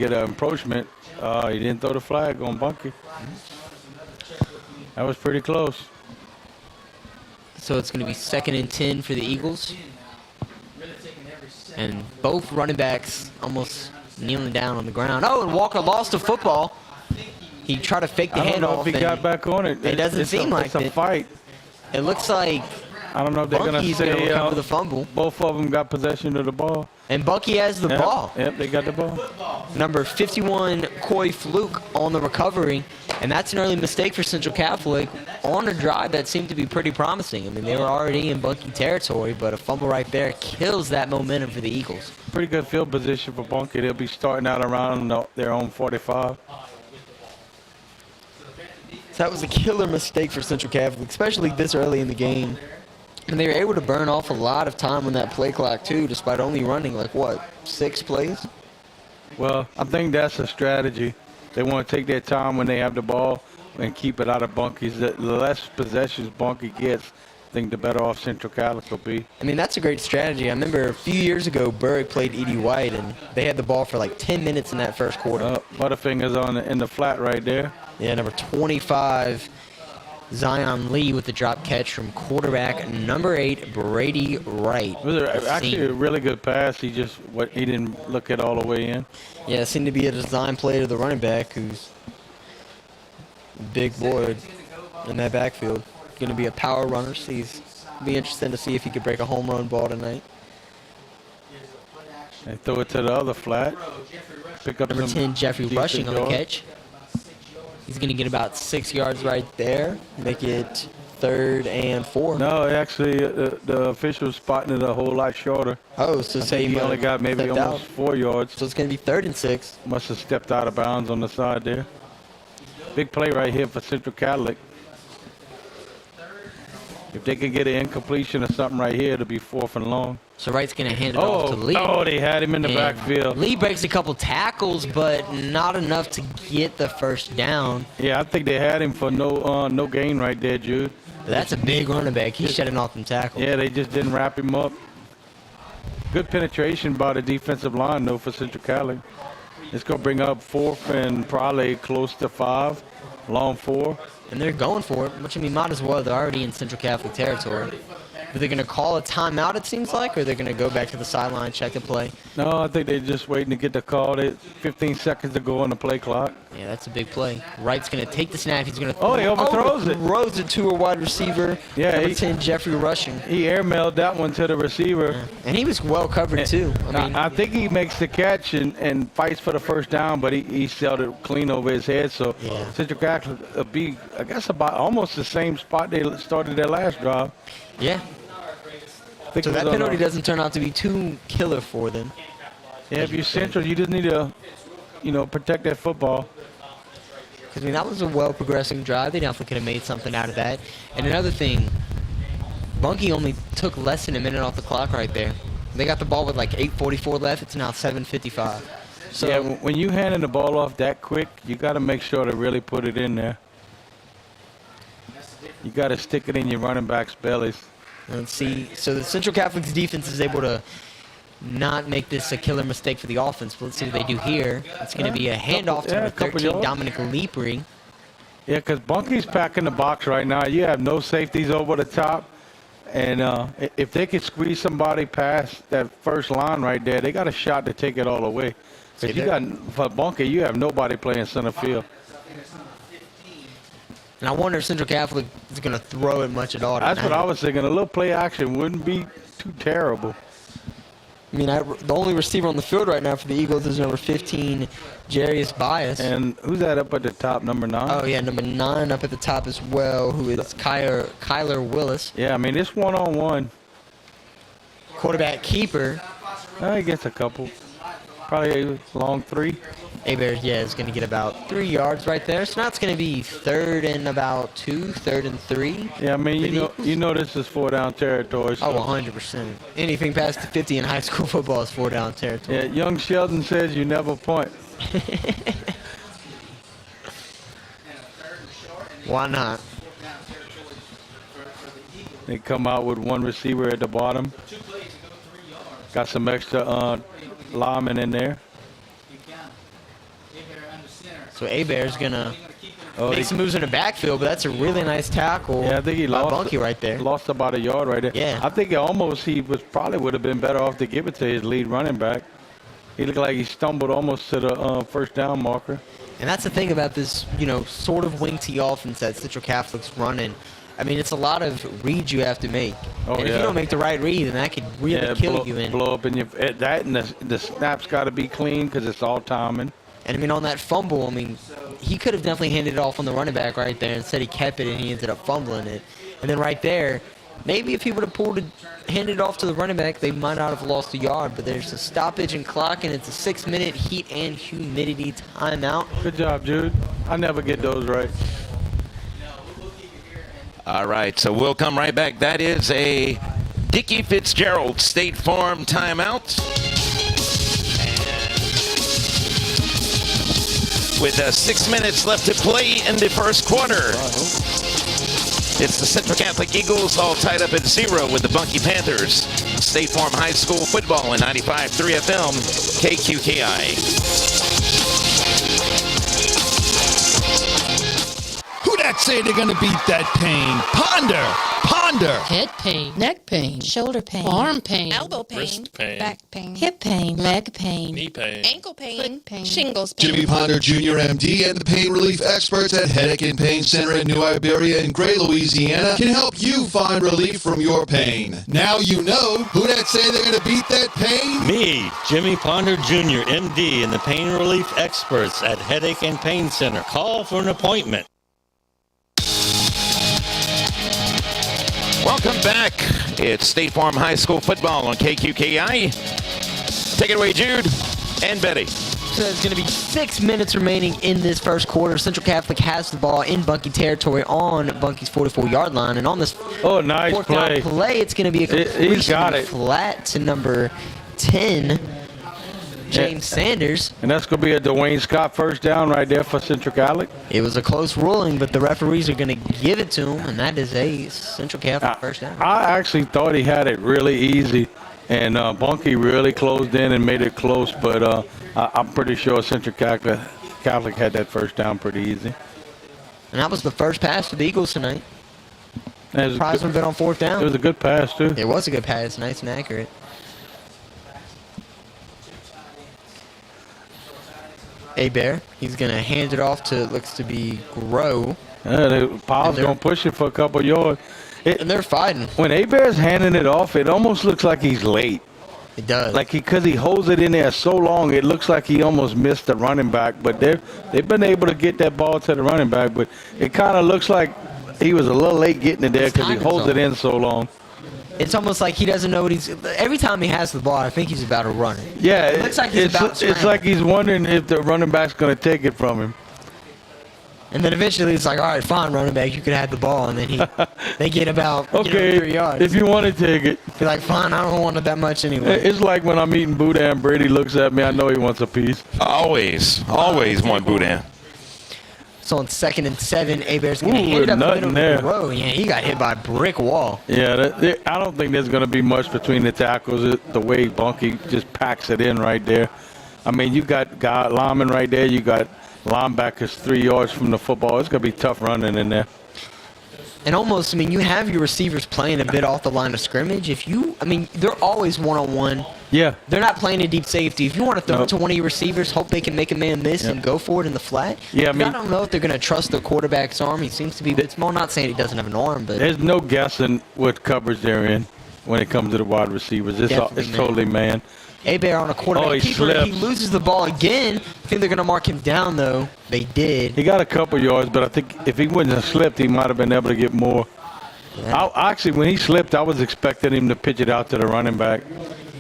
get an approachment. He didn't throw the flag on Bunkie. That was pretty close. So it's going to be 2nd and 10 for the Eagles. And both running backs almost kneeling down on the ground. Oh, and Walker lost the football. He tried to fake the handoff. I don't know if he got back on it. It doesn't seem like it. It's a fight. It looks like I don't know if they're going to say recover the fumble. Both of them got possession of the ball. And Bunkie has the ball. Yep, they got the ball. Number 51, Coy Fluke on the recovery. And that's an early mistake for Central Catholic on a drive that seemed to be pretty promising. I mean, they were already in Bunkie territory, but a fumble right there kills that momentum for the Eagles. Pretty good field position for Bunkie. They'll be starting out around their own 45. So that was a killer mistake for Central Catholic, especially this early in the game. And they were able to burn off a lot of time on that play clock, too, despite only running, 6 plays? Well, I think that's a strategy. They want to take their time when they have the ball and keep it out of Bunkie's. The less possessions Bunkie gets, I think the better off Central Catholic will be. I mean, that's a great strategy. I remember a few years ago, Berg played Edie White, and they had the ball for 10 minutes in that first quarter. Butterfingers in the flat right there. Yeah, number 25, Zion Lee with the drop catch from quarterback number 8, Brady Wright. It was actually a really good pass. He didn't look it all the way in. Yeah, it seemed to be a design play to the running back, who's a big boy in that backfield. Going to be a power runner, so be interesting to see if he could break a home run ball tonight. And throw it to the other flat. Pick up number 10, Jeffrey Rushing on the catch. He's going to get about 6 yards right there. Make it 3rd and 4. No, actually, the official's spotting it a whole lot shorter. Oh, so say he only got maybe almost 4 yards. So it's going to be 3rd and 6. Must have stepped out of bounds on the side there. Big play right here for Central Catholic. If they can get an incompletion or something right here, it'll be 4th and long. So Wright's going to hand it off to Lee. Oh, they had him in the backfield. Lee breaks a couple tackles, but not enough to get the first down. Yeah, I think they had him for no gain right there, Jude. That's a big running back. He's shedding off them tackles. Yeah, they just didn't wrap him up. Good penetration by the defensive line, though, for Central Catholic. It's going to bring up 4th and probably close to 5, long 4. And they're going for it, which, I mean, might as well. They're already in Central Catholic territory. Are they going to call a timeout, it seems like, or they're going to go back to the sideline, check the play? No, I think they're just waiting to get the call. 15 seconds to go on the play clock. Yeah, that's a big play. Wright's going to take the snap. He's going to he overthrows it. Throws it to a wide receiver. Yeah, number 10, Jeffrey Rushing. He airmailed that one to the receiver. Yeah. And he was well covered, too. I think he makes the catch and fights for the first down, but he sailed it clean over his head. So Central Catholic will be, I guess, about almost the same spot they started their last drive. Yeah. So that penalty doesn't turn out to be too killer for them. Yeah, if you're Central, you just need to, protect that football. Because, I mean, that was a well-progressing drive. They definitely could have made something out of that. And another thing, Bunkie only took less than a minute off the clock right there. They got the ball with 8:44 left. It's now 7:55. So yeah, when you handing the ball off that quick, you got to make sure to really put it in there. You got to stick it in your running back's bellies. Let's see. So the Central Catholic's defense is able to not make this a killer mistake for the offense. But let's see what they do here. It's going to be a handoff to number 13, Dominic Leapery. Yeah, because Bunkie's packing the box right now. You have no safeties over the top. And if they could squeeze somebody past that first line right there, they got a shot to take it all away. Because for Bunkie, you have nobody playing center field. And I wonder if Central Catholic is going to throw it much at all tonight. That's what I was thinking. A little play action wouldn't be too terrible. I mean, the only receiver on the field right now for the Eagles is number 15, Jarius Bias. And who's that up at the top, number 9? Oh, yeah, number 9 up at the top as well, who is Kyler Willis. Yeah, I mean, it's one-on-one. Quarterback keeper. He gets a couple. Probably a long 3. Hebert, is going to get about 3 yards right there. So now it's going to be 3rd and about 2, 3rd and 3. Yeah, I mean, you know this is 4-down territory. So. Oh, 100%. Anything past the 50 in high school football is 4-down territory. Yeah, young Sheldon says you never punt. Why not? They come out with one receiver at the bottom. Got some extra linemen in there. So Abear's going to Oh, make some moves in the backfield, but that's a really nice tackle. yeah, I think he by lost Bunkie right there. Lost about a yard right there. Yeah. I think he probably would have been better off to give it to his lead running back. He looked like he stumbled almost to the first down marker. And that's the thing about this, sort of wing T offense that Central Catholic's running. I mean, it's a lot of reads you have to make. Oh, and if yeah. you don't make the right read, then that could really kill you. Blow up in your that, and the snap's got to be clean because it's all timing. And, I mean, on that fumble, I mean, he could have definitely handed it off on the running back right there. Instead, he kept it, and he ended up fumbling it. And then right there, maybe if he would have handed it off to the running back, they might not have lost a yard. But there's a stoppage in clock, and it's a 6-minute heat and humidity timeout. Good job, Jude. I never get those right. All right, so we'll come right back. That is a Dickie Fitzgerald State Farm timeout. With 6 minutes left to play in the first quarter. It's the Central Catholic Eagles all tied up at 0 with the Bunkie Panthers. State Farm High School football on 95.3 FM, KQKI. Who that say they're gonna beat that pain? Ponder. Head pain, Neck pain, shoulder pain, arm pain, elbow pain, wrist pain, back pain, hip pain, leg pain, knee pain, ankle pain, foot pain, shingles pain. Jimmy Ponder Jr. MD and the pain relief experts at Headache and Pain Center in New Iberia and Gray, Louisiana can help you find relief from your pain. Now you know who that say they're gonna beat that pain? Me, Jimmy Ponder Jr., MD, and the pain relief experts at Headache and Pain Center. Call for an appointment. Welcome back. It's State Farm High School football on KQKI. Take it away, Jude and Betty. So there's going to be 6 minutes remaining in this first quarter. Central Catholic has the ball in Bunkie territory on Bunkie's 44-yard line. And on this Nice fourth down play, it's going to be a completion He's got it. flat to number 10, James Sanders. And that's going to be a Dwayne Scott first down right there for Central Catholic. It was a close ruling, but the referees are going to give it to him, and that is a Central Catholic first down. I actually thought he had it really easy, and Bunkie really closed in and made it close, but I'm pretty sure Central Catholic had that first down pretty easy. And that was the first pass for the Eagles tonight. And it was a Prize would have been on fourth down. It was a good pass, too. It was a good pass, nice and accurate. Bear, he's going to hand it off to, looks to be Grow. Yeah, Powell's going to push it for a couple yards. And they're fighting. When Bear's handing it off, it almost looks like he's late. It does. Because he holds it in there so long, it looks like he almost missed the running back. But they've been able to get that ball to the running back. But it kind of looks like he was a little late getting it there because he holds it in so long. It's almost like he doesn't know what he's. Every time he has the ball, I think he's about to run it. Yeah, it looks like he's about to it's like he's wondering if the running back's going to take it from him. And then eventually it's like, all right, fine, running back, you can have the ball. And then they get about 3 yards. If you want to take it. Be like, fine, I don't want it that much anyway. It's like when I'm eating boudin, Brady looks at me, I know he wants a piece. Always want boudin. So on 2nd and 7, Bear's going to hand it up the middle there. of the row. Yeah, he got hit by a brick wall. Yeah, I don't think there's going to be much between the tackles. The way Bunkie just packs it in right there. I mean, you got lineman right there. You got linebackers 3 yards from the football. It's going to be tough running in there. And almost, I mean, you have your receivers playing a bit off the line of scrimmage. They're always one-on-one. Yeah. They're not playing a deep safety. If you want to throw it to one of your receivers, hope they can make a man miss and go for it in the flat. Yeah, I don't know if they're going to trust the quarterback's arm. He seems to be a bit small. Not saying he doesn't have an arm, but there's no guessing what coverage they're in when it comes to the wide receivers. It's totally man. Bear on a quarterback keeper. Slips. He loses the ball again. I think they're going to mark him down, though. They did. He got a couple yards, but I think if he wouldn't have slipped, he might have been able to get more. Yeah. Actually, when he slipped, I was expecting him to pitch it out to the running back.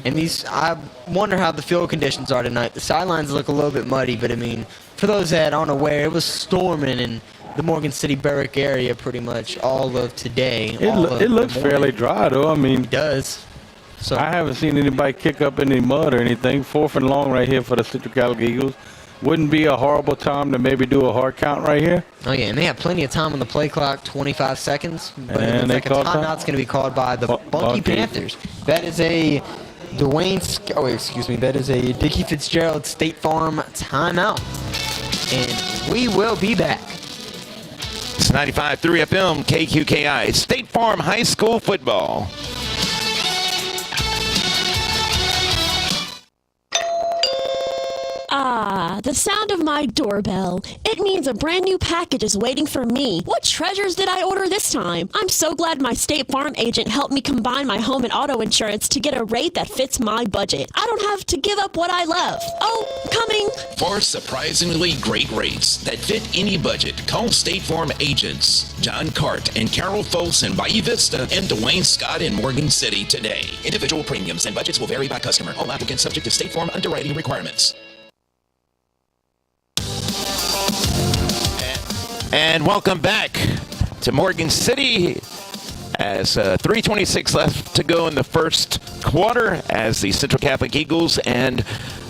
And I wonder how the field conditions are tonight. The sidelines look a little bit muddy, but, I mean, for those that aren't aware, it was storming in the Morgan City Berwick area pretty much all of today. It looks fairly dry, though. I mean, it does. So I haven't seen anybody kick up any mud or anything. 4th and long right here for the Central Catholic Eagles. Wouldn't be a horrible time to maybe do a hard count right here. Oh, yeah, and they have plenty of time on the play clock, 25 seconds. But it looks like a timeout's going to be called by the Bunkie Panthers. That is a that is a Dickie Fitzgerald State Farm timeout. and we will be back. It's 95.3 FM, KQKI, State Farm High School football. Ah, the sound of my doorbell. It means a brand new package is waiting for me. What treasures did I order this time? I'm so glad my State Farm agent helped me combine my home and auto insurance to get a rate that fits my budget. I don't have to give up what I love. Oh, coming. For surprisingly great rates that fit any budget, call State Farm agents John Cart and Carol Folse in Bayou Vista and Dwayne Scott in Morgan City today. Individual premiums and budgets will vary by customer. All applicants subject to State Farm underwriting requirements. And welcome back to Morgan City as 3:26 left to go in the first quarter as the Central Catholic Eagles and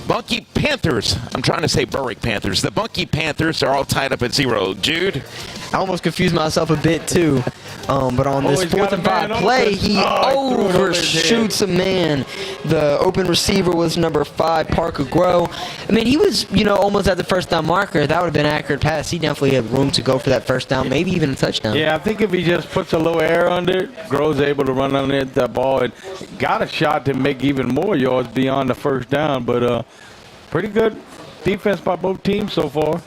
Bunkie Panthers, I'm trying to say Berwick Panthers, the Bunkie Panthers are all tied up at 0. Jude? I almost confused myself a bit too, but on this he's got 4th a and 5 man play, open. he Threw it over his head. overshoots a man. The open receiver was number 5, Parker Grow. I mean, he was, almost at the first down marker. That would have been an accurate pass. He definitely had room to go for that first down, maybe even a touchdown. Yeah, I think if he just puts a little air under it, Grove's able to run underneath that ball and got a shot to make even more yards beyond the first down. But pretty good defense by both teams so far.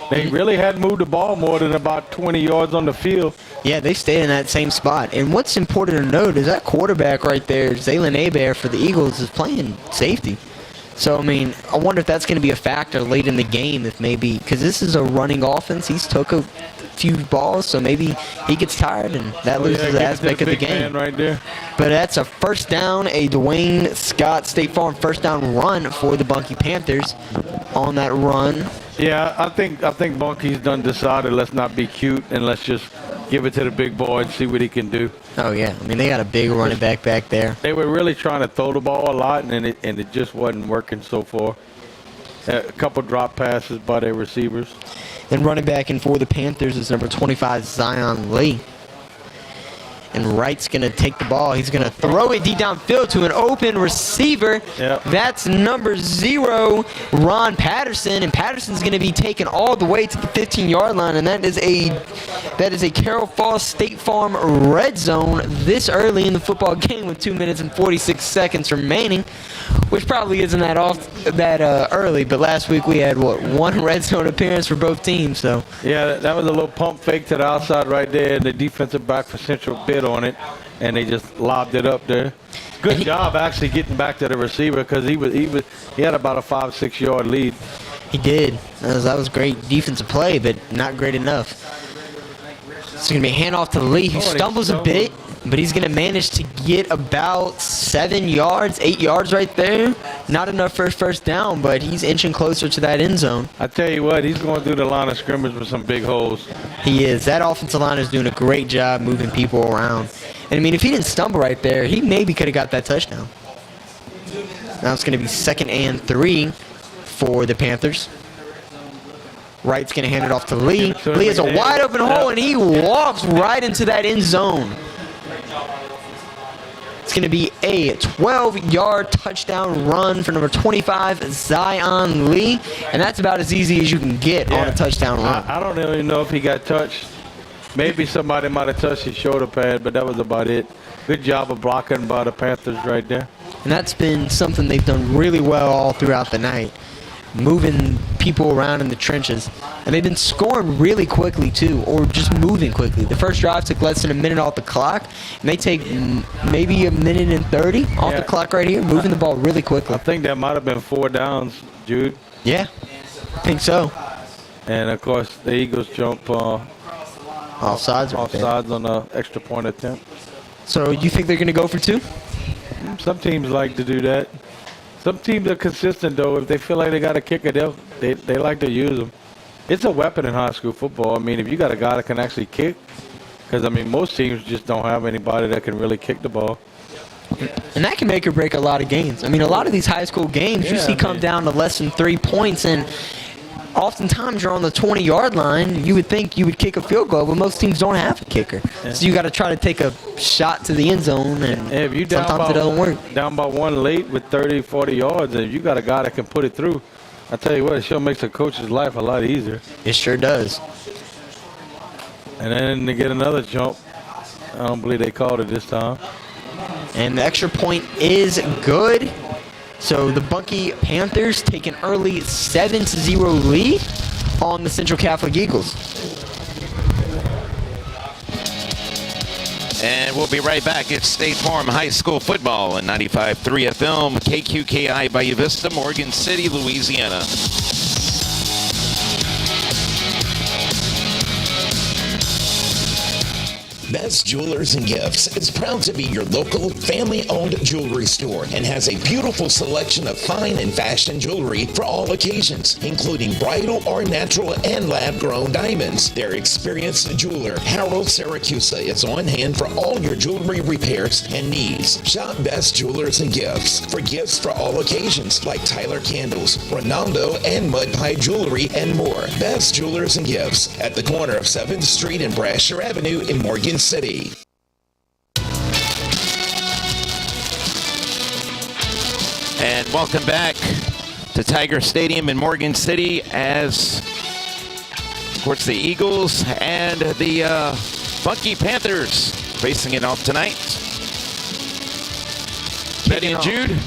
They really hadn't moved the ball more than about 20 yards on the field. Yeah, they stayed in that same spot. And what's important to note is that quarterback right there, Zaylen Abair for the Eagles, is playing safety. So, I mean, I wonder if that's going to be a factor late in the game, if maybe, because this is a running offense. He's took a few balls, so maybe he gets tired and that loses the aspect of the game. Right there. But that's a first down, a Dwayne Scott State Farm first down run for the Bunkie Panthers on that run. Yeah, I think Bunkie's done decided let's not be cute and let's just give it to the big boy and see what he can do. Oh, yeah. I mean, they got a big running back there. They were really trying to throw the ball a lot, and it just wasn't working so far. A couple drop passes by their receivers. Then running back in for the Panthers is number 25, Zion Lee. And Wright's going to take the ball. He's going to throw it deep downfield to an open receiver. Yep. That's number 0, Ron Patterson. And Patterson's going to be taken all the way to the 15-yard line. And that is a Carroll Falls State Farm red zone this early in the football game with 2 minutes and 46 seconds remaining, which probably isn't that early. But last week we had, one red zone appearance for both teams. So Yeah, that was a little pump fake to the outside right there, and the defensive back for Central bit on it, and they just lobbed it up there. Good job actually getting back to the receiver because he had about a 5-6 yard lead. he did. That was great defensive play, but not great enough. It's going to be a handoff to Lee, who stumbles a bit, but he's going to manage to get about 7 yards, 8 yards right there. Not enough for first down, but he's inching closer to that end zone. I tell you what, he's going through the line of scrimmage with some big holes. He is. That offensive line is doing a great job moving people around. And, I mean, if he didn't stumble right there, he maybe could have got that touchdown. Now it's going to be 2nd and 3 for the Panthers. Wright's going to hand it off to Lee. Lee has a wide open hole, and he walks right into that end zone. It's going to be a 12-yard touchdown run for number 25, Zion Lee. And that's about as easy as you can get on a touchdown run. I don't really know if he got touched. Maybe somebody might have touched his shoulder pad, but that was about it. Good job of blocking by the Panthers right there. And that's been something they've done really well all throughout the night, moving people around in the trenches. And they've been scoring really quickly, too, or just moving quickly. The first drive took less than a minute off the clock, and they take maybe a minute and 30 off the clock right here, moving the ball really quickly. I think that might have been 4 downs, Jude. Yeah, I think so. And, of course, the Eagles jump Offsides on the extra point attempt. So you think they're going to go for 2? Some teams like to do that. Some teams are consistent, though. If they feel like they got a kicker, they like to use them. It's a weapon in high school football. I mean, if you got a guy that can actually kick, because, I mean, most teams just don't have anybody that can really kick the ball. And that can make or break a lot of games. I mean, a lot of these high school games you see come down to less than 3 points, and oftentimes you're on the 20-yard line. You would think you would kick a field goal, but most teams don't have a kicker. Yeah. So you got to try to take a shot to the end zone, and if you sometimes it doesn't work. Down by 1 late with 30, 40 yards, and if you got a guy that can put it through, I tell you what, it sure makes the coach's life a lot easier. It sure does. And then to get another jump, I don't believe they called it this time. And the extra point is good. So the Bunkie Panthers take an early 7-0 lead on the Central Catholic Eagles. And we'll be right back. It's State Farm High School football and 95.3 FM, KQKI Bayou Vista, Morgan City, Louisiana. Best Jewelers and Gifts is proud to be your local family-owned jewelry store and has a beautiful selection of fine and fashion jewelry for all occasions, including bridal or natural and lab-grown diamonds. Their experienced jeweler, Harold Syracusa, is on hand for all your jewelry repairs and needs. Shop Best Jewelers and Gifts for gifts for all occasions like Tyler Candles, Ronaldo, and Mud Pie Jewelry, and more. Best Jewelers and Gifts at the corner of 7th Street and Brasher Avenue in Morgan City. And welcome back to Tiger Stadium in Morgan City as, of course, the Eagles and the Bunkie Panthers facing it off tonight. Betty and Jude.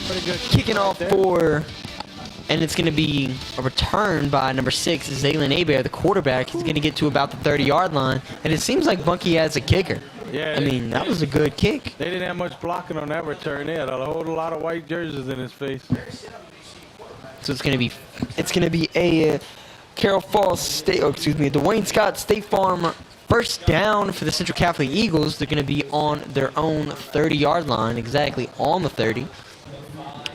Kicking off for, and it's going to be a return by number 6, Zaylen Abear, the quarterback. He's going to get to about the 30-yard line, and it seems like Bunkie has a kicker. Yeah, I mean, that was a good kick. They didn't have much blocking on that return. They had a whole lot of white jerseys in his face. So it's going to be a Carroll Falls State, Dwayne Scott State Farm first down for the Central Catholic Eagles. They're going to be on their own 30-yard line, exactly on the 30.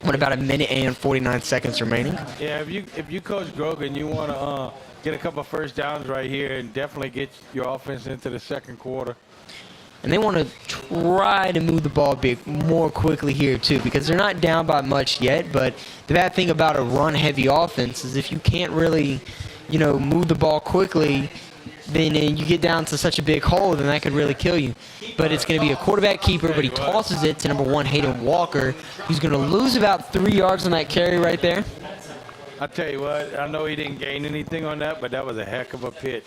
With about a minute and 49 seconds remaining. Yeah, if you Coach Grogan, you want to get a couple of first downs right here and definitely get your offense into the second quarter. And they want to try to move the ball a bit more quickly here, too, because they're not down by much yet. But the bad thing about a run-heavy offense is if you can't really, move the ball quickly, then you get down to such a big hole, then that could really kill you. But it's going to be a quarterback keeper, but he tosses it to number 1, Hayden Walker, who's going to lose about 3 yards on that carry right there. I tell you what, I know he didn't gain anything on that, but that was a heck of a pitch.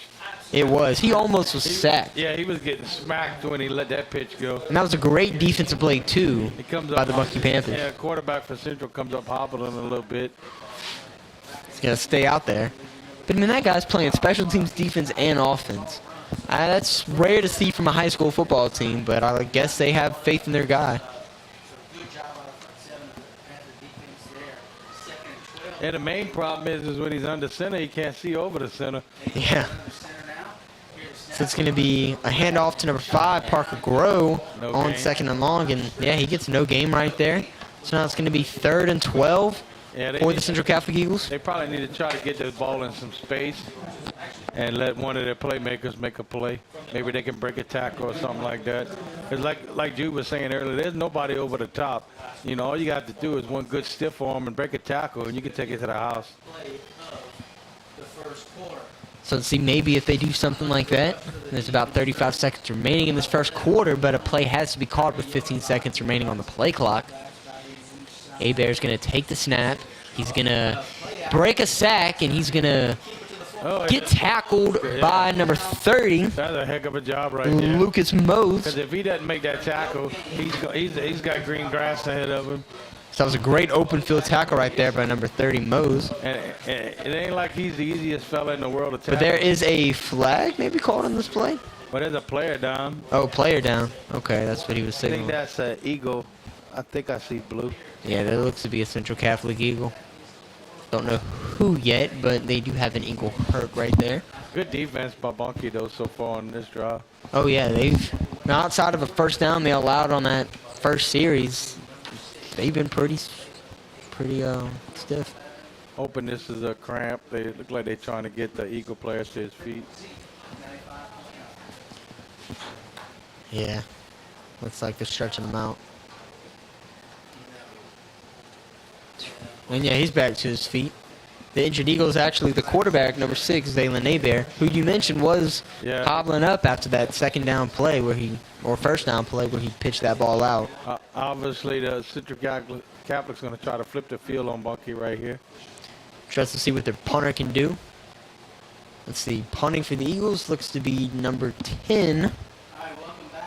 It was. He almost was sacked. Yeah, he was getting smacked when he let that pitch go. And that was a great defensive play, too, by the Bunkie Panthers. Yeah, quarterback for Central comes up hobbling a little bit. He's going to stay out there. But, I mean, that guy's playing special teams, defense, and offense. That's rare to see from a high school football team, but I guess they have faith in their guy. And the main problem is when he's under center, he can't see over the center. Yeah. So it's going to be a handoff to number 5, Parker Grow, on second and long. And, yeah, he gets no game right there. So now it's going to be 3rd and 12 for the Central Catholic Eagles. They probably need to try to get the ball in some space and let one of their playmakers make a play. Maybe they can break a tackle or something like that. Because like Jude was saying earlier, there's nobody over the top. All you got to do is one good stiff arm and break a tackle, and you can take it to the house. So let's see, maybe if they do something like that. There's about 35 seconds remaining in this first quarter, but a play has to be called with 15 seconds remaining on the play clock. Abear's going to take the snap. He's going to break a sack, and he's going to get tackled by number 30. That's a heck of a job right there. Lucas Mose. Because if he doesn't make that tackle, he's got green grass ahead of him. So that was a great open field tackle right there by number 30, Mose. And it ain't like he's the easiest fella in the world to tackle. But there is a flag maybe called on this play? But there's a player down. Oh, player down. Okay, that's what he was I signaling. think that's an Eagle. I think I see blue. Yeah, that looks to be a Central Catholic Eagle. Don't know who yet, but they do have an Eagle hurt right there. Good defense by Bunkie, though, so far on this drive. Oh, yeah, now outside of a first down they allowed on that first series, they've been pretty stiff. Hoping this is a cramp. They look like they're trying to get the Eagle players to his feet. Yeah, looks like they're stretching him out. And yeah, he's back to his feet. The injured Eagle is actually the quarterback, number 6, Zaylen Abear, who you mentioned was hobbling up after that first down play where he pitched that ball out. Obviously, the Central Catholic's going to try to flip the field on Bunkie right here. Just to see what their punter can do. Let's see. Punting for the Eagles looks to be number 10,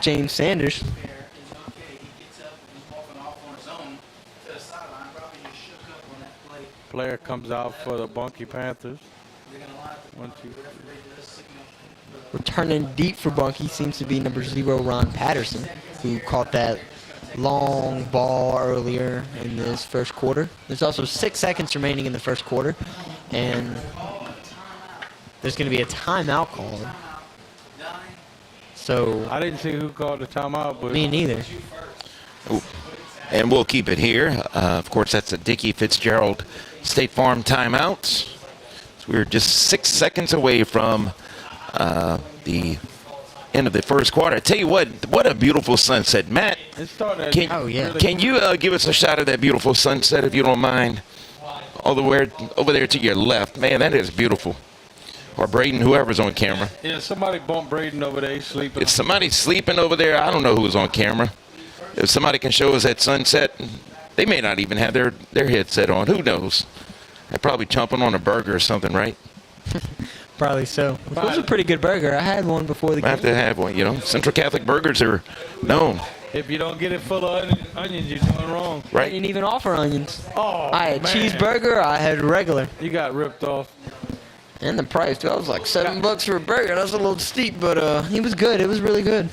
James Sanders. Player comes out for the Bunkie Panthers. 1, 2, 3. Returning deep for Bunkie seems to be number 0, Ron Patterson, who caught that long ball earlier in this first quarter. There's also 6 seconds remaining in the first quarter, and there's going to be a timeout called. So I didn't see who called the timeout, but me neither. Ooh. And we'll keep it here. Of course, that's a Dickie Fitzgerald State Farm timeout. So we're just 6 seconds away from the end of the first quarter. I tell you what a beautiful sunset. Matt, it's starting can, Oh, yeah. can you give us a shot of that beautiful sunset, if you don't mind? All the way over there to your left. Man, that is beautiful. Or Braden, whoever's on camera. Yeah, somebody bumped Braden over there. He's sleeping. If somebody's sleeping over there, I don't know who's on camera. If somebody can show us that sunset, they may not even have their headset on. Who knows? They're probably chomping on a burger or something, right? Probably so. It was a pretty good burger. I had one before the I have game. to have one, you know. Central Catholic burgers are known, If you don't get it full of onions, you're doing wrong. I right? didn't even offer onions. Oh, I had man. cheeseburger. I had regular. You got ripped off. And the price, too. I was like $7 for a burger. That's a little steep, but he was good. It was really good.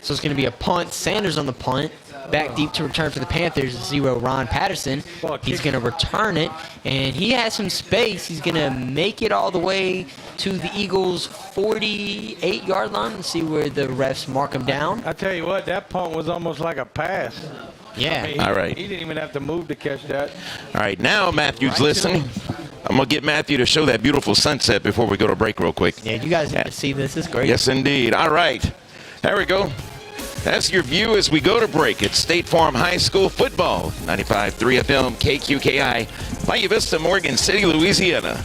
So it's going to be a punt. Sanders on the punt. Back deep to return for the Panthers, 0, Ron Patterson. He's going to return it, and he has some space. He's going to make it all the way to the Eagles' 48-yard line and see where the refs mark him down. I tell you what, that punt was almost like a pass. Yeah. I mean, All right. He didn't even have to move to catch that. All right, now Matthew's listening. I'm going to get Matthew to show that beautiful sunset before we go to break real quick. Yeah, you guys need to see this. It's great. Yes, indeed. All right. There we go. That's your view as we go to break. It's State Farm High School football. 95.3 FM, KQKI, Bayou Vista, Morgan City, Louisiana.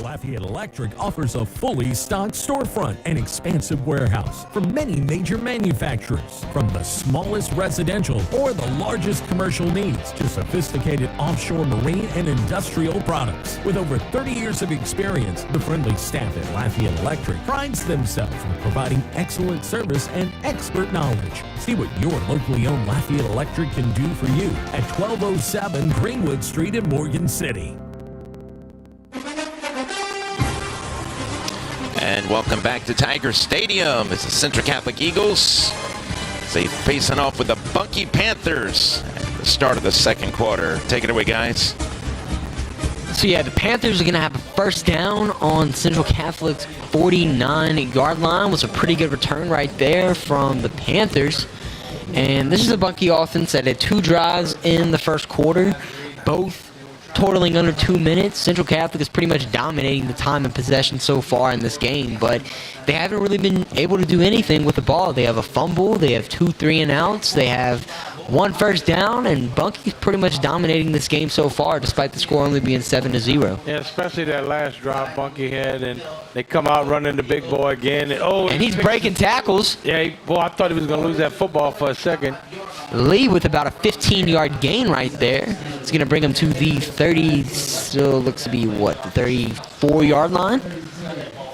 Lafayette Electric offers a fully stocked storefront and expansive warehouse from many major manufacturers. From the smallest residential or the largest commercial needs to sophisticated offshore marine and industrial products. With over 30 years of experience, the friendly staff at Lafayette Electric prides themselves on providing excellent service and expert knowledge. See what your locally owned Lafayette Electric can do for you at 1207 Greenwood Street in Morgan City. And welcome back to Tiger Stadium. It's the Central Catholic Eagles. They facing off with the Bunkie Panthers at the start of the second quarter. Take it away, guys. So yeah, the Panthers are going to have a first down on Central Catholic's 49-yard line. Was a pretty good return right there from the Panthers. And this is a Bunkie offense that had 2 drives in the first quarter, both totaling under 2 minutes. Central Catholic is pretty much dominating the time and possession so far in this game, but they haven't really been able to do anything with the ball. They have a fumble, they have 2 3-and-outs, they have 1 first down, and Bunkie's pretty much dominating this game so far, despite the score only being 7-0. Yeah, especially that last drive Bunkie had, and they come out running the big boy again. And he's breaking tackles. Yeah, I thought he was going to lose that football for a second. Lee with about a 15-yard gain right there. It's going to bring him to the 30, still looks to be, what, the 34-yard line?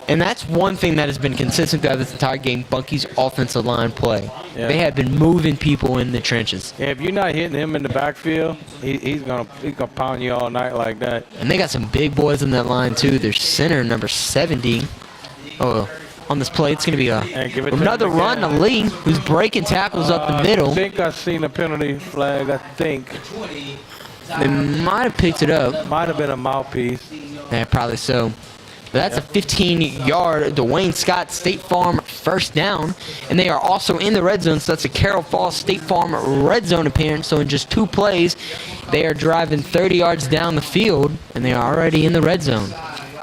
And that's one thing that has been consistent throughout this entire game, Bunkie's offensive line play. Yeah. They have been moving people in the trenches. Yeah, if you're not hitting him in the backfield, he's gonna pound you all night like that. And they got some big boys in that line, too. Their center, number 70. Oh, on this play, it's going to be another run to Lee, who's breaking tackles up the middle. I think I seen a penalty flag, I think. They might have picked it up. Might have been a mouthpiece. Yeah, probably so. But that's a 15-yard Dwayne Scott State Farm first down. And they are also in the red zone, so that's a Carroll Falls State Farm red zone appearance. So in just 2 plays, they are driving 30 yards down the field, and they are already in the red zone.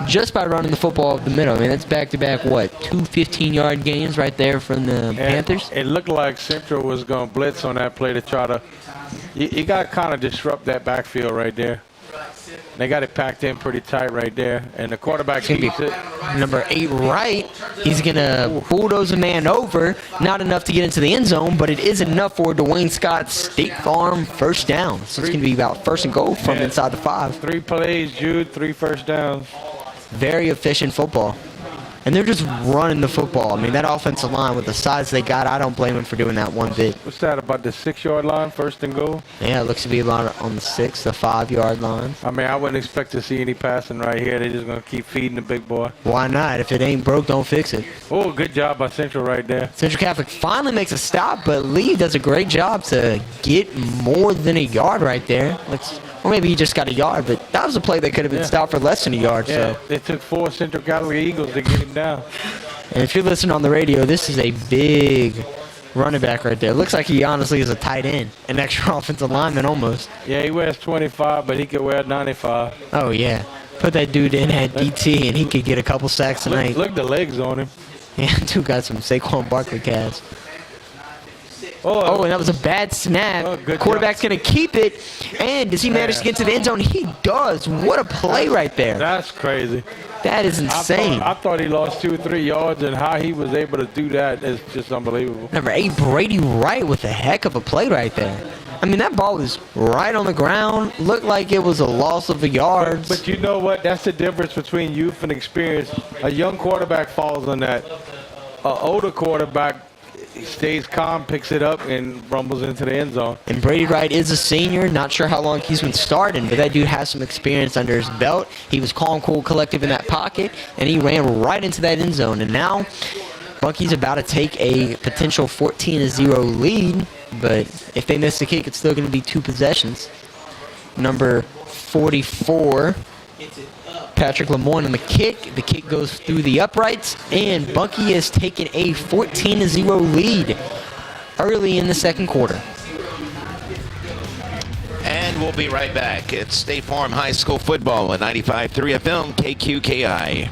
Just by running the football up the middle. I mean, that's back-to-back, what, 2 15-yard gains right there from the Panthers? It looked like Central was going to blitz on that play to try to – you got to kind of disrupt that backfield right there. They got it packed in pretty tight right there, and the quarterback keeps it. Number 8 right. He's going to bulldoze a man over. Not enough to get into the end zone, but it is enough for Dwayne Scott's State Farm first down. So it's going to be about first and goal from inside the 5. 3 plays, Jude, 3 first downs. Very efficient football. And they're just running the football. I mean, that offensive line with the size they got, I don't blame them for doing that one bit. What's that, about the 6-yard line, first and goal? Yeah, it looks to be about on the 6, the 5-yard line. I mean, I wouldn't expect to see any passing right here. They're just going to keep feeding the big boy. Why not? If it ain't broke, don't fix it. Oh, good job by Central right there. Central Catholic finally makes a stop, but Lee does a great job to get more than a yard right there. Or maybe he just got a yard, but that was a play that could have been stopped for less than a yard. Yeah, So it took 4 Central Catholic Eagles to get him down. And if you're listening on the radio, this is a big running back right there. Looks like he honestly is a tight end, an extra offensive lineman almost. Yeah, he wears 25, but he could wear 95. Oh, yeah. Put that dude in at DT, and he could get a couple sacks tonight. Look the legs on him. Yeah, dude got some Saquon Barkley calves. Oh, And that was a bad snap. Oh, good Quarterback's going to keep it. And does he manage to get to the end zone? He does. What a play right there. That's crazy. That is insane. I thought he lost 2 or 3 yards, and how he was able to do that is just unbelievable. Number 8, Brady Wright with a heck of a play right there. I mean, that ball was right on the ground. Looked like it was a loss of a yard. But you know what? That's the difference between youth and experience. A young quarterback falls on that. An older quarterback stays calm, picks it up, and rumbles into the end zone. And Brady Wright is a senior. Not sure how long he's been starting, but that dude has some experience under his belt. He was calm, cool, collective in that pocket, and he ran right into that end zone. And now Bunkie's about to take a potential 14-0 lead, but if they miss the kick, it's still going to be 2 possessions. Number 44, Patrick Lemoyne on the kick. The kick goes through the uprights, and Bunkie has taken a 14-0 lead early in the second quarter. And we'll be right back. It's State Farm High School football at 95.3 FM KQKI.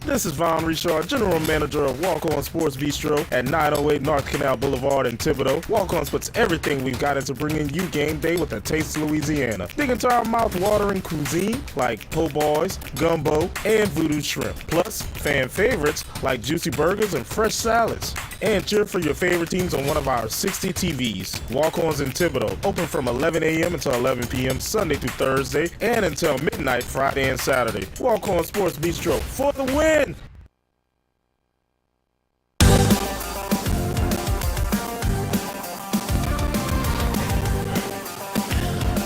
This is Von Richard, General Manager of Walk-On Sports Bistro at 908 North Canal Boulevard in Thibodaux. Walk-On's puts everything we've got into bringing you game day with a taste of Louisiana. Dig into our mouth-watering cuisine like po' boys, gumbo, and voodoo shrimp. Plus, fan favorites like juicy burgers and fresh salads. And cheer for your favorite teams on one of our 60 TVs. Walk-On's in Thibodaux, open from 11 a.m. until 11 p.m. Sunday through Thursday, and until midnight Friday and Saturday. Walk-On Sports Bistro for the win!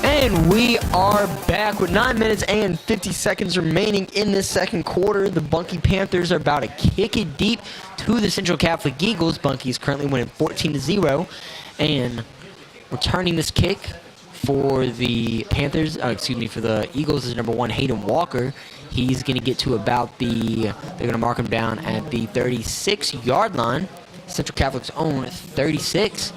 And we are back with 9 minutes and 50 seconds remaining in this second quarter. The Bunkie Panthers are about to kick it deep to the Central Catholic Eagles. Bunkie is currently winning 14-0. And returning this kick for the Panthers, for the Eagles is number 1, Hayden Walker. He's going to get to about they're going to mark him down at the 36-yard line. Central Catholic's own 36.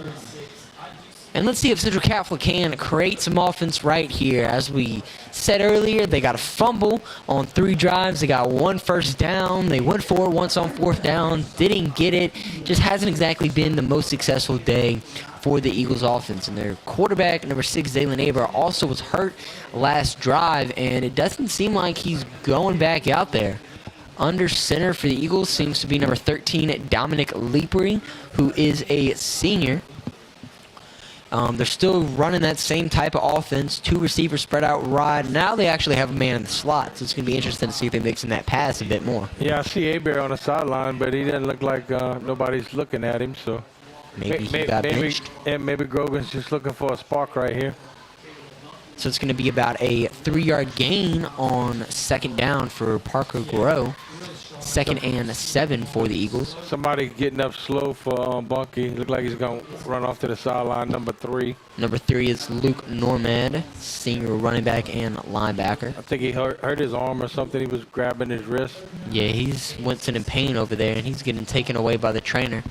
And let's see if Central Catholic can create some offense right here. As we said earlier, they got a fumble on 3 drives. They got 1 first down. They went for it once on 4th down. Didn't get it. Just hasn't exactly been the most successful day for the Eagles offense. And their quarterback, number 6, Zaylen Aber, also was hurt last drive. And it doesn't seem like he's going back out there. Under center for the Eagles seems to be number 13, Dominic Leapery, who is a senior. They're still running that same type of offense. 2 receivers spread out wide. Now they actually have a man in the slot, so it's going to be interesting to see if they mix in that pass a bit more. Yeah, I see Aber on the sideline, but he doesn't look like nobody's looking at him. So maybe he got benched. Maybe Grogan's just looking for a spark right here. So it's going to be about a 3-yard gain on 2nd down for Parker Grow. 2nd and 7 for the Eagles. Somebody getting up slow for Bunkie. Look like he's going to run off to the sideline, number 3. Number 3 is Luke Normand, senior running back and linebacker. I think he hurt his arm or something. He was grabbing his wrist. Yeah, he's Winston in pain over there, and he's getting taken away by the trainer.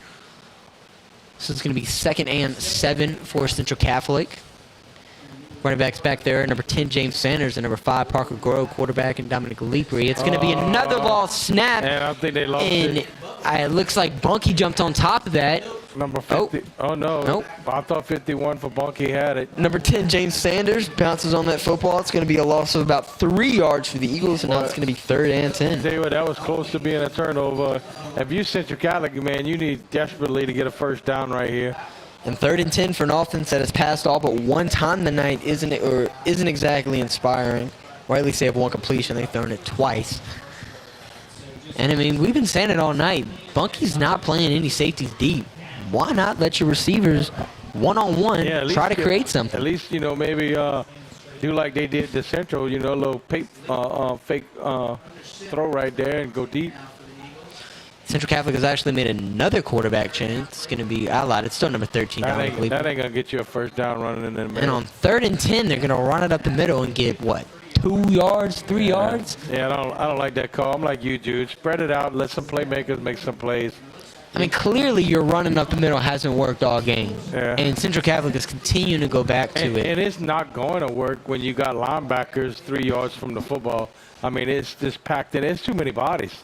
So it's going to be 2nd and 7 for Central Catholic. Running backs back there, number 10, James Sanders, and number 5, Parker Grove, quarterback, and Dominic Leapery. It's going to be another lost snap. And I think they lost and it. It looks like Bunkie jumped on top of that. Number 50. Oh, no. Nope. I thought 51 for Bunkie had it. Number 10, James Sanders, bounces on that football. It's going to be a loss of about 3 yards for the Eagles, and now it's going to be 3rd and 10. Tell you what, that was close to being a turnover. If you Central Catholic, man, you need desperately to get a first down right here. And 3rd and 10 for an offense that has passed all but one time tonight isn't exactly inspiring. Or at least they have one completion. They've thrown it twice. And, I mean, we've been saying it all night. Bunkie's not playing any safeties deep. Why not let your receivers one-on-one try to create something? At least, you know, maybe do like they did to Central, you know, a little fake throw right there and go deep. Central Catholic has actually made another quarterback change. It's going to be outlined. It's still number 13. That ain't going to get you a first down running in the middle. And on 3rd and 10, they're going to run it up the middle and get, what, 2 yards, 3 yards? Yeah, I don't like that call. I'm like you, Jude. Spread it out. Let some playmakers make some plays. I mean, clearly your running up the middle hasn't worked all game. Yeah. And Central Catholic is continuing to go back to it. And it's not going to work when you got linebackers 3 yards from the football. I mean, it's just packed in. It's too many bodies.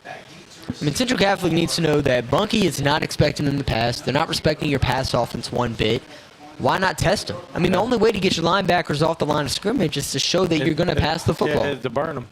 I mean, Central Catholic needs to know that Bunkie is not expecting them to pass. They're not respecting your pass offense one bit. Why not test them? I mean, the only way to get your linebackers off the line of scrimmage is to show that you're going to pass the football. Yeah, is to burn them.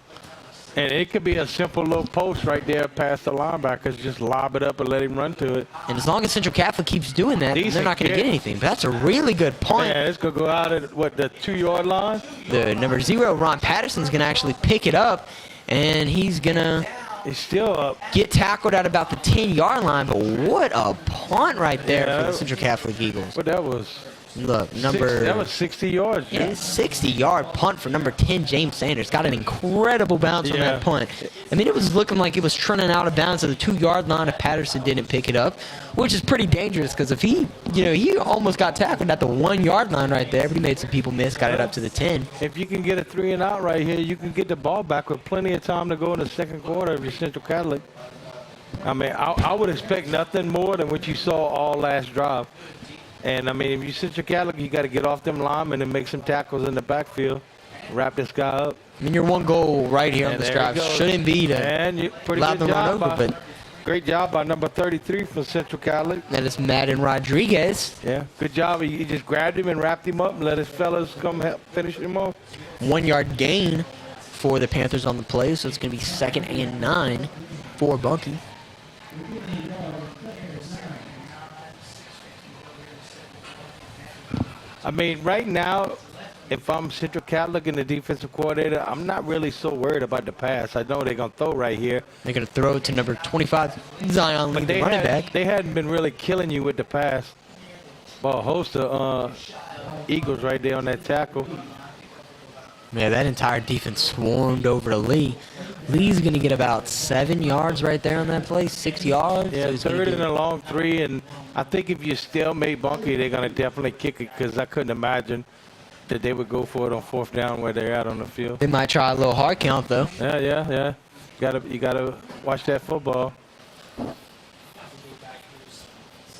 And it could be a simple little post right there past the linebackers. Just lob it up and let him run to it. And as long as Central Catholic keeps doing that, they're not going to get anything. But that's a really good point. Yeah, it's going to go out at, what, the 2-yard line? The number 0, Ron Patterson's going to actually pick it up, and he's going to still up. Get tackled at about the 10-yard line. But what a punt right there for the Central Catholic Eagles. But that was... Look, that was 60 yards. Yeah, 60-yard punt for number 10, James Sanders. Got an incredible bounce on that punt. I mean, it was looking like it was trundling out of bounds at the 2-yard line if Patterson didn't pick it up, which is pretty dangerous because if he almost got tackled at the 1-yard line right there, but he made some people miss, got it up to the 10. If you can get a 3-and-out right here, you can get the ball back with plenty of time to go in the second quarter if you're Central Catholic. I mean, I would expect nothing more than what you saw all last drive. And, I mean, if you Central Catholic, you got to get off them linemen and make some tackles in the backfield. Wrap this guy up. I mean, your one goal right here on this drive shouldn't be to allow them to run over, but great job by number 33 for Central Catholic. That is Madden Rodriguez. Yeah, good job. He just grabbed him and wrapped him up and let his fellas come help finish him off. 1-yard gain for the Panthers on the play, so it's going to be 2nd and 9 for Bunkie. I mean, right now, if I'm Central Catholic and the defensive coordinator, I'm not really so worried about the pass. I know they're going to throw right here. They're going to throw to number 25, Zion Lee, the running back. They hadn't been really killing you with the pass. But a host of Eagles right there on that tackle. Yeah, that entire defense swarmed over to Lee. Lee's going to get about 7 yards right there on that play, 6 yards. Yeah, so 3rd and a long 3, and I think if you stalemate Bunkie, they're going to definitely kick it because I couldn't imagine that they would go for it on 4th down where they're at on the field. They might try a little hard count, though. Yeah. You gotta watch that football.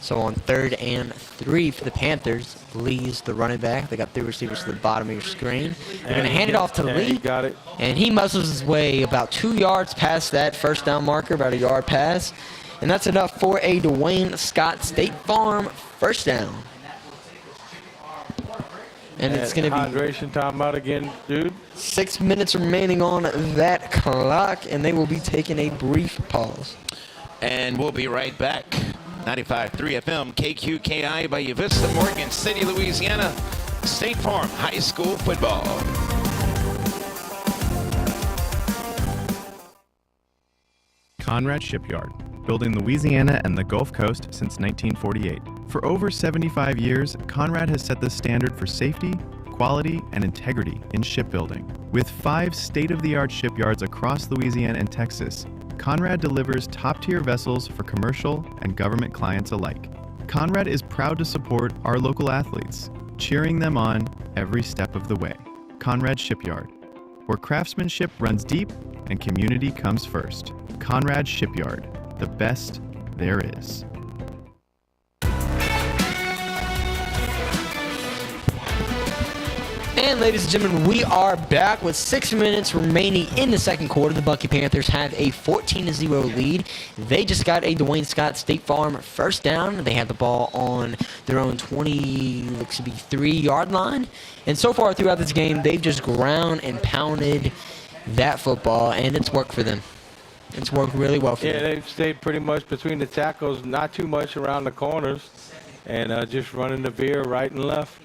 So on 3rd and 3 for the Panthers, Lee's the running back. They got 3 receivers to the bottom of your screen. They're going to hand it off to Lee. He got it. And he muscles his way about 2 yards past that first down marker, about a yard pass. And that's enough for a Dwayne Scott State Farm first down. And it's going to be hydration timeout again, dude. 6 minutes remaining on that clock, and they will be taking a brief pause. And we'll be right back. 95.3 FM, KQKI by Vista, Morgan City, Louisiana. State Farm High School football. Conrad Shipyard, building Louisiana and the Gulf Coast since 1948. For over 75 years, Conrad has set the standard for safety, quality, and integrity in shipbuilding. With 5 state-of-the-art shipyards across Louisiana and Texas, Conrad delivers top-tier vessels for commercial and government clients alike. Conrad is proud to support our local athletes, cheering them on every step of the way. Conrad Shipyard, where craftsmanship runs deep and community comes first. Conrad Shipyard, the best there is. And ladies and gentlemen, we are back with 6 minutes remaining in the second quarter. The Bunkie Panthers have a 14-0 lead. They just got a Dwayne Scott State Farm first down. They have the ball on their own 3-yard line. And so far throughout this game, they've just ground and pounded that football, and it's worked for them. It's worked really well for them. Yeah, they've stayed pretty much between the tackles, not too much around the corners, and just running the veer right and left.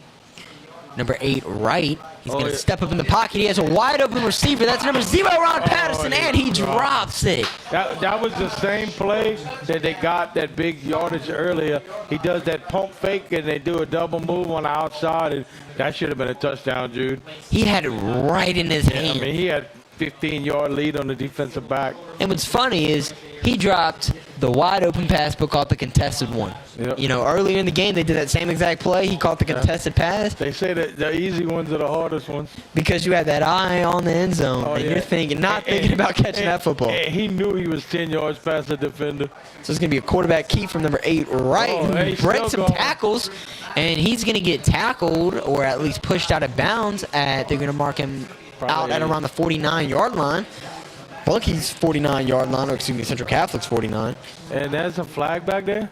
Number 8, Wright. He's going to step up in the pocket. He has a wide open receiver. That's number 0, Ron Patterson, and he drops it. That was the same play that they got that big yardage earlier. He does that pump fake, and they do a double move on the outside, and that should have been a touchdown, Jude. He had it right in his hand. I mean, he had 15-yard lead on the defensive back. And what's funny is he dropped the wide-open pass but caught the contested one. Yep. You know, earlier in the game, they did that same exact play. He caught the contested pass. They say that the easy ones are the hardest ones. Because you had that eye on the end zone, and you're thinking, thinking about catching that football. And he knew he was 10 yards past the defender. So it's going to be a quarterback keep from number 8, Wright, who breaks some tackles, and he's going to get tackled or at least pushed out of bounds. They're going to mark him out at around the 49-yard line. Bunkie's 49-yard line, or excuse me, Central Catholic's 49. And there's a flag back there?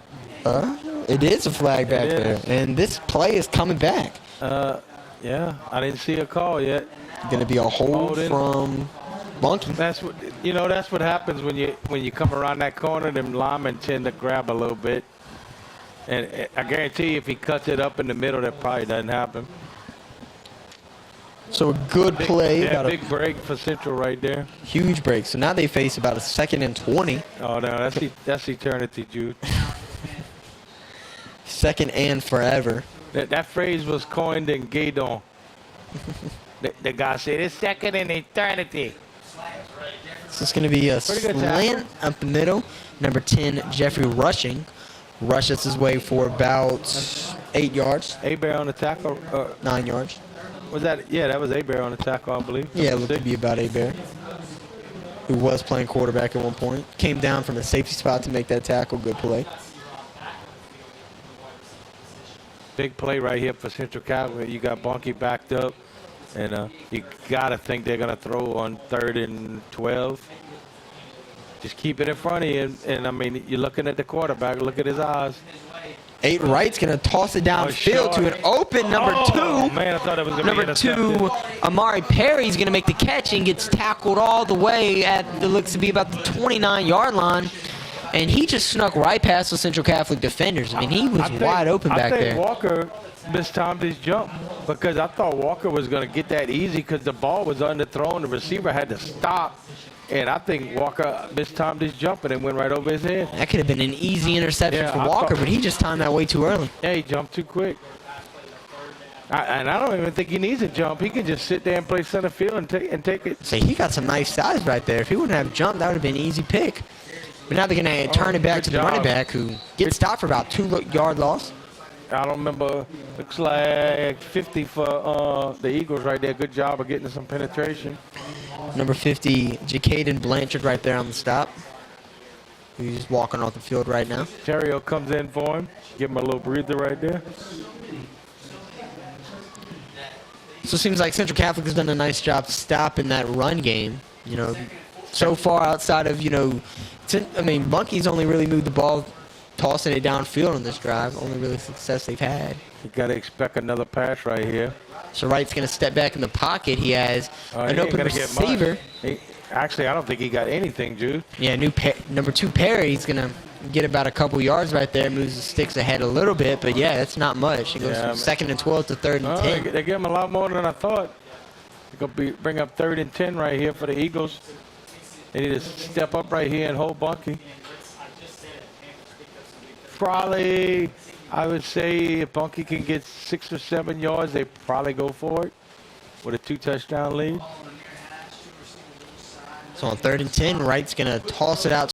It is a flag back there, and this play is coming back. Yeah, I didn't see a call yet. Going to be a hold from Bunkie. That's what That's what happens when you come around that corner. Them linemen tend to grab a little bit, and I guarantee you, if he cuts it up in the middle, that probably doesn't happen. So a good play. Yeah, big break for Central right there. Huge break. So now they face about a 2nd and 20. Oh no, that's eternity, Jude. 2nd and forever. That phrase was coined in Gaydon. the guy said it's 2nd and eternity. So it's going to be a slant up the middle. Number 10, Jeffrey Rushing. Rushes his way for about 8 yards. A-Bear on the tackle. 9 yards. Was that? Yeah, that was A-Bear on the tackle, I believe. Yeah, it looked to be about A-Bear, who was playing quarterback at one point. Came down from a safety spot to make that tackle. Good play. Big play right here for Central Catholic. You got Bunkie backed up, and you got to think they're going to throw on 3rd and 12. Just keep it in front of you, and I mean, you're looking at the quarterback. Look at his eyes. 8 Wright's going to toss it downfield to an open number 2. Oh, man, I thought it was going to be Number 2, Amari Perry's going to make the catch and gets tackled all the way at, it looks to be about the 29-yard line. And he just snuck right past the Central Catholic defenders. I mean, he was wide open back there. I think Walker mistimed his jump because I thought Walker was going to get that easy because the ball was underthrown. The receiver had to stop. And I think Walker mistimed his jump and it went right over his head. That could have been an easy interception for Walker, but he just timed that way too early. Yeah, he jumped too quick. And I don't even think he needs a jump. He can just sit there and play center field and take it. So he got some nice size right there. If he wouldn't have jumped, that would have been an easy pick. But now they're going to turn it back to the running back, who gets stopped for about 2-yard loss. I don't remember. Looks like 50 for the Eagles right there. Good job of getting some penetration. Number 50, Jacaden Blanchard right there on the stop. He's walking off the field right now. Terrio comes in for him. Give him a little breather right there. So it seems like Central Catholic has done a nice job stopping that run game. You know, so far outside of, Bunkie's only really moved the ball, tossing it downfield on this drive. Only really success they've had. You got to expect another pass right here. So Wright's going to step back in the pocket. He has an open receiver. Actually, I don't think he got anything, Jude. Yeah, number 2 Perry's going to get about a couple yards right there, moves the sticks ahead a little bit, but yeah, that's not much. It goes from 2nd and 12 to 3rd and 10. They give him a lot more than I thought. They're going to bring up 3rd and 10 right here for the Eagles. They need to step up right here and hold Bunkie. Probably, I would say if Bunkie can get 6 or 7 yards, they probably go for it with a 2-touchdown lead. So on 3rd and 10, Wright's going to toss it out